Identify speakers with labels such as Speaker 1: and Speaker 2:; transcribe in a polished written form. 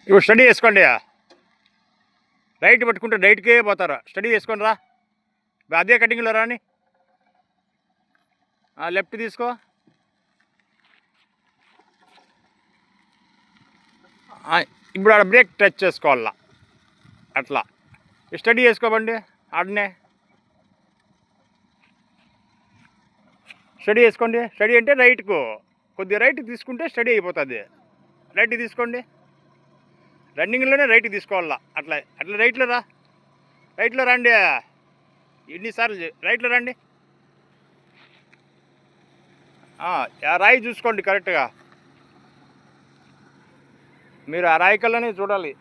Speaker 1: ఇప్పుడు స్టడీ చేసుకోండి. రైట్ పట్టుకుంటే రైట్కే పోతారు. స్టడీ చేసుకోండి రా. అదే కటింగ్లో రాని. లెఫ్ట్ తీసుకో. ఇప్పుడు ఆడ బ్రేక్ టచ్ చేసుకోవాలా. అట్లా స్టడీ చేసుకోబండి. ఆడనే స్టడీ చేసుకోండి. స్టడీ అంటే రైట్కు కొద్దిగా రైట్ తీసుకుంటే స్టడీ అయిపోతుంది. రైట్ తీసుకోండి. రన్నింగ్లోనే రైట్ తీసుకోవాలా. అట్లా అట్లా రైట్లో రా. రైట్లో రండి. ఎన్నిసార్లు రైట్లో రండి. ఆ రాయి చూసుకోండి కరెక్ట్గా. మీరు ఆ రాయి కల్లానే చూడాలి.